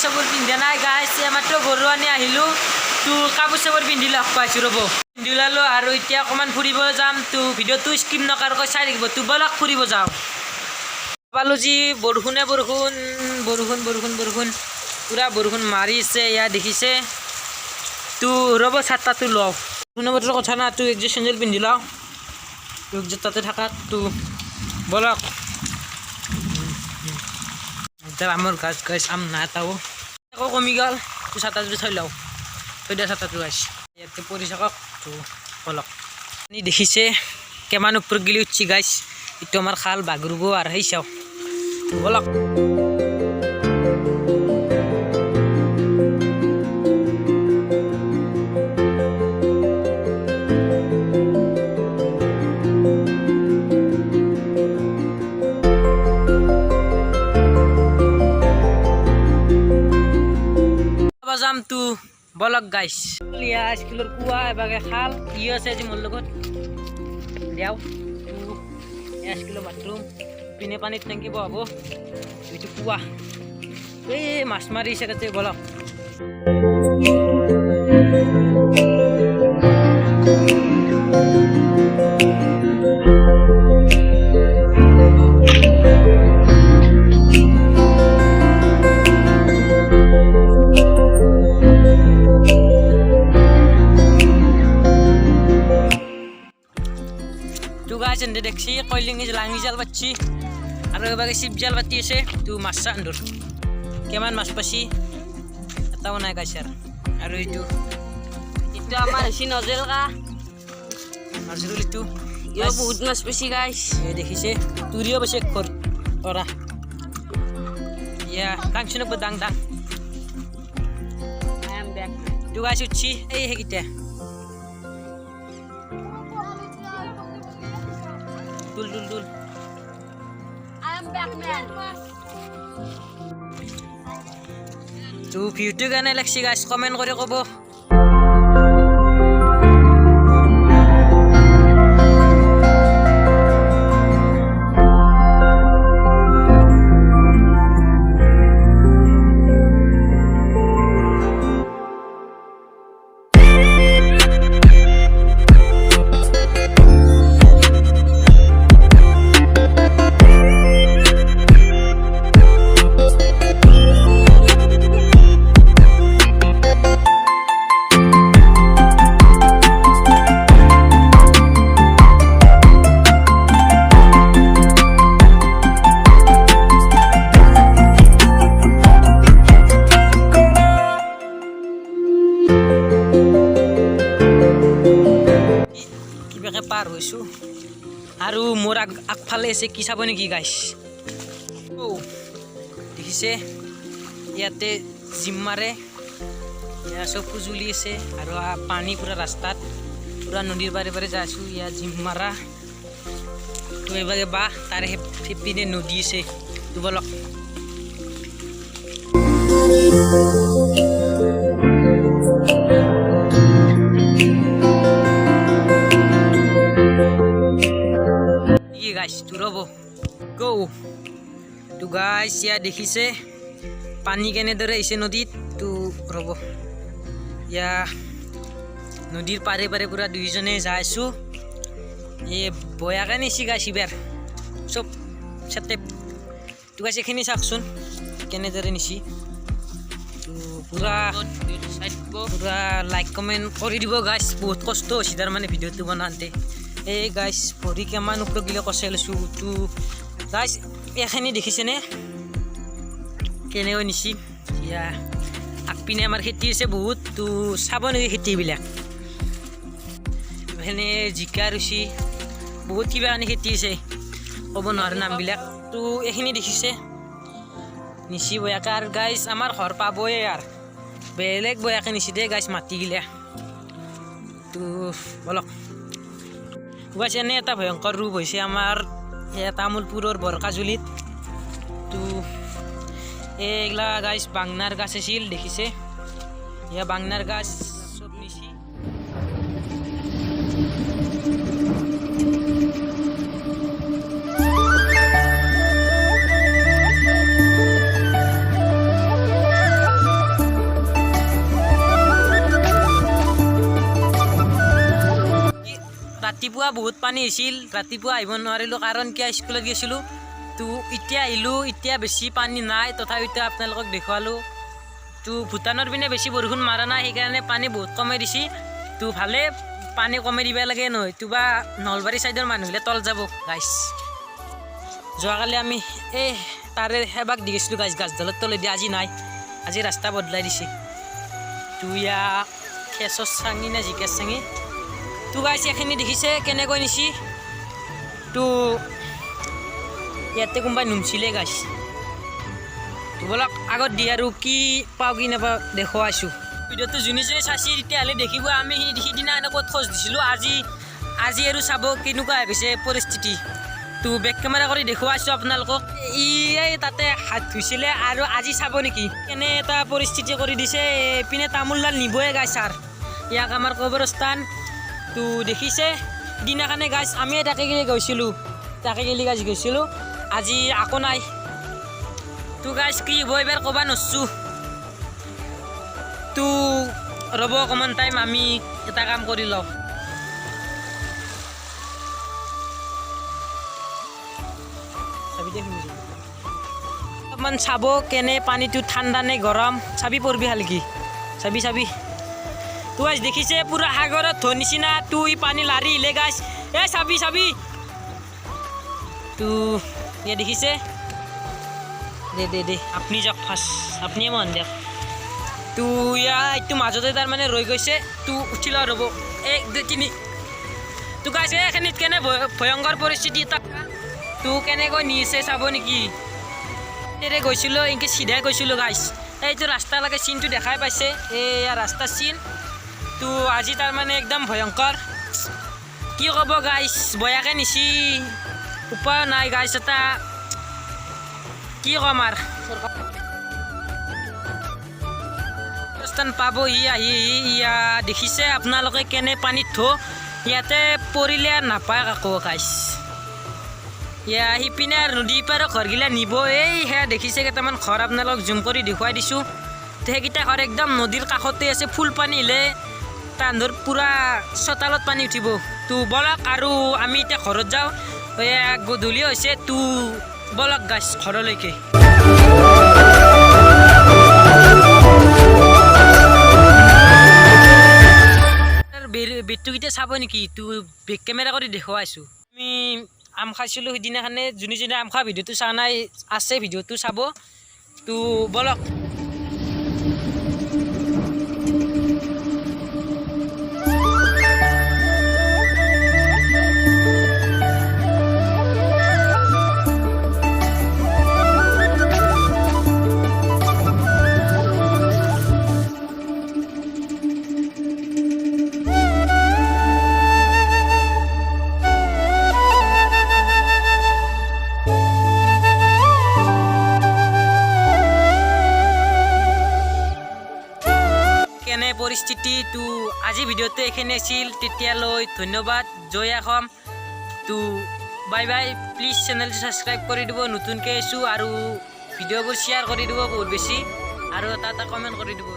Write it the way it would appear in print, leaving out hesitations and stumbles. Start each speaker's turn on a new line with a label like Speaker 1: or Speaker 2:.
Speaker 1: চাপোৰ পিন্ধা নাই গাইছ মাত্ৰ গৰু আনি আহিলোঁ তো কাপোৰ চাপোৰ পিন্ধি লগ পাইছোঁ ৰ'ব পিন্ধি ওলালোঁ আৰু এতিয়া অকণমান ফুৰিব যাম তো ভিডিঅ'টো স্কিপ নকৰাকৈ চাই থাকিব তো ব'লক ফুৰিব যাওঁ পালোঁ যি বৰষুণে বৰষুণ পুৰা বৰষুণ মাৰিছে এয়া দেখিছে তো ৰ'ব ছাতাটো লওঁ বৰষুণৰ বতৰৰ কথা না তো একযোৰ চেণ্ডেল পিন্ধি লওঁ তো একযোৰ তাতে থাকাত তো ব'লক আমৰ গাছ আম নাই এটাও আকৌ কমি গ'ল তো ছাতাযোৰ থৈ লওঁ থৈ দিয়া ছাতাটো গাছ ইয়াতে পৰি থাকক তো ব'লক আপুনি দেখিছে কিমান ওপৰত গেলি উঠছি গাছ এইটো আমাৰ খাল বাগৰুব আৰু সেই চাওঁ ব'লক যাম তো বলক গাইছ স্কুলৰ পুৱা এবাগে খাল ই আছে আজি মোৰ লগত দিয়াও স্কুলৰ বাথৰুম পিনে পানীত টেংকিব হ'ব এইটো পুৱা এই মাছ মাৰিছে তাতে বলক এনে দেখছি কইলিঙি লাঙি জাল পাচ্ছি আৰু এবাগে চিপ জাল পাতি আছে তো মাছ চান্দুৰ কিমান মাছ পাছি এটাও নাই গাইছাৰ আৰু এইটো আমাৰ হৈছে নজেল কা নজৰুল এইটো ইয়াৰ বহুত মাছ পাছি গাইছ এই দেখিছে তুৰিও পাছে খৰ কৰা ইয়া কাংচনক দাং দাং আম দেখ তো গাইছ উঠছি এই হেকিটা Dul. I am back, man. To video gana like guys, comment kore kobo. পাৰ হৈছোঁ আৰু মোৰ আগফালে আছে কি চাব নেকি গাইছ দেখিছে ইয়াতে জিম মাৰে ইয়াৰ চব সঁজুলি আছে আৰু পানী পুৰা ৰাস্তাত পুৰা নদীৰ পাৰে পাৰে যাই আছোঁ ইয়াৰ জিম মাৰা তো এইভাগে বা তাৰে পিনে নদী আছে তো বলক guys to robo go to guys ya দেখিছে পানী কেনে দৰে ইছে নদীত তো ৰব ইয়া নদীৰ পাৰে পাৰে পুৰা দুইজনে যাইছো এই বয়াকে নিছি গাইছ ইবাৰ সব সাথে তো গাইছ এখিনি চাকচোন কেনে দৰে নিছি তো পুৰা লাইক কমেন্ট কৰি দিব গাইছ বহুত কষ্ট হৈছে তাৰ মানে ভিডিঅ'টো বনাওঁতে এই গাইছ পৰি কিমান ওপৰত গিলে কচাই লৈছোঁ তো গাইছ এখিনি দেখিছেনে কেনেকৈ নিছি ইয়া আগপিনে আমাৰ খেতি আছে বহুত তো চাব নেকি খেতিবিলাক এনে জিকা ৰুচি বহুত কিবা আনি খেতি আছে ক'ব নোৱাৰে নামবিলাক তো এইখিনি দেখিছে নিচি বয়াকে আৰু গাইছ আমাৰ ঘৰ পাবই আৰু বেলেগ বয়াকে নিচি দে গাইছ মাটি গিলা তো বলক গাইছ এনে এটা ভয়ংকৰ ৰূপ হৈছে আমাৰ তামোলপুৰৰ বৰকাজুলিত তো এইগিলা গাইছ বাংনাৰ গাছ আছিল দেখিছে ইয়া বাংনাৰ গাছ চব নিচি বহুত পানী হৈছিল, ৰাতিপুৱা আহিব নোৱাৰিলোঁ কাৰণ কিয় স্কুলত গৈছিলোঁ। তো এতিয়া আহিলোঁ, এতিয়া বেছি পানী নাই, তথাপিতো আপোনালোকক দেখুৱালোঁ। তো ভূটানৰ পিনে বেছি বৰষুণ মাৰা নাই, সেইকাৰণে পানী বহুত কমাই দিছে। তো ভালে পানী কমাই দিব লাগে, নহয় তো বা নলবাৰী ছাইডৰ মানুহবিলাক তল যাব গাইছ। যোৱাকালি আমি এই তাৰে সেবাক দি গৈছিলোঁ গাইছ, গাছডালত তলেদি। আজি নাই, আজি ৰাস্তা বদলাই দিছে। তো ইয়াক খেচৰ চাঙি নে জিকেৰ চাঙি। তো গাইছ এইখিনি দেখিছে কেনেকৈ নিছি। তো ইয়াতে কোনোবাই নুমছিলে গাইছ। তো বলক আগত দি আৰু কি পাওঁ কি নাপাওঁ দেখুৱাইছোঁ। ভিডিঅ'টো যোনে যোনে চাইছে তেতিয়াহ'লে দেখিব আমি সিদিনা এনেকৈ খোজ দিছিলোঁ। আজি আৰু চাব কেনেকুৱা হৈ গৈছে পৰিস্থিতি। তো বেক কেমেৰা কৰি দেখুৱাইছোঁ আপোনালোকক। এই তাতে হাত ধুইছিলে আৰু আজি চাব নেকি কেনে এটা পৰিস্থিতি কৰি দিছে। এইপিনে তামোলডাল নিবই গাইছ ছাৰ, ইয়াক আমাৰ কবৰস্থান। তো দেখিছে দিনাখানে গাইছ আমি তাকে গেলি গৈছিলোঁ, আজি আকৌ নাই। তো গাইছ কি হ'ব এইবাৰ ক'ব নোৱাৰিছোঁ। তো ৰ'ব অকণমান টাইম, আমি এটা কাম কৰি লওঁ। অকণমান চাব কেনে পানীটো ঠাণ্ডা নে গৰম। চাবি পৰবি হালকি, চাবি। তো গাইছ দেখিছে পুৰা সাগৰত ধৰ নিচিনা। তো ই পানী লাৰি আহিলে গাইছ, এই চাবি। তো এয়া দেখিছে, দে আপুনি যাওক ফাৰ্ষ্ট, আপুনিয়ে মন দিয়ক। তো এইটো মাজতে তাৰমানে ৰৈ গৈছে। তো উঠি লওঁ ৰ'ব, 1 2 3। তো গাইছে এইখিনিত কেনে ভয়ংকৰ পৰিস্থিতি এটা। তো কেনেকৈ নিছে চাব নেকি। তেৰে গৈছিলোঁ, এনেকৈ চিধাই গৈছিলোঁ গাইছ। এইটো ৰাস্তালৈকে চিনটো দেখাই পাইছে, এয়া ৰাস্তাৰ চিন। তো আজি তাৰমানে একদম ভয়ংকৰ, কি ক'ব গাইছ, বয়াকে নিছি, উপায় নাই গাইছ। এটা কি ক'ম আৰু স্থান পাবহি আহি। ইয়া দেখিছে আপোনালোকে কেনে পানীত ইয়াতে পৰিলে আৰু নাপায় কাকো গাইছ। ইয়া সিপিনে আৰু নদীৰ পাৰৰ ঘৰগিলা নিব। এই সেয়া দেখিছে কেইটামান ঘৰ আপোনালোকক জুম কৰি দেখুৱাই দিছোঁ। তো সেইকেইটা ঘৰ একদম নদীৰ কাষতে আছে। ফুল পানী আহিলে তাহাঁতৰ পূৰা চোতালত পানী উঠিব। তো বলক আৰু আমি এতিয়া ঘৰত যাওঁ, গধূলি হৈছে। তো বলক গাইছ ঘৰলৈকে। বেটটোকেইটা চাব নেকি। তো বেক কেমেৰা কৰি দেখুৱাইছোঁ। আমি আম খাইছিলোঁ সিদিনাখনে, যোনে আম খোৱা ভিডিঅ'টো চোৱা নাই আছে, ভিডিঅ'টো চাব। তো বলক। কেনে পৰিস্থিতি। তো আজি ভিডিঅ'টো এইখিনি আছিল, তেতিয়ালৈ ধন্যবাদ, জয় অসম। তো বাই বাই। প্লিজ চেনেলটো ছাবস্ক্ৰাইব কৰি দিব, নতুনকৈ আছোঁ। আৰু ভিডিঅ'বোৰ শ্বেয়াৰ কৰি দিব বহুত বেছি, আৰু এটা কমেণ্ট কৰি দিব।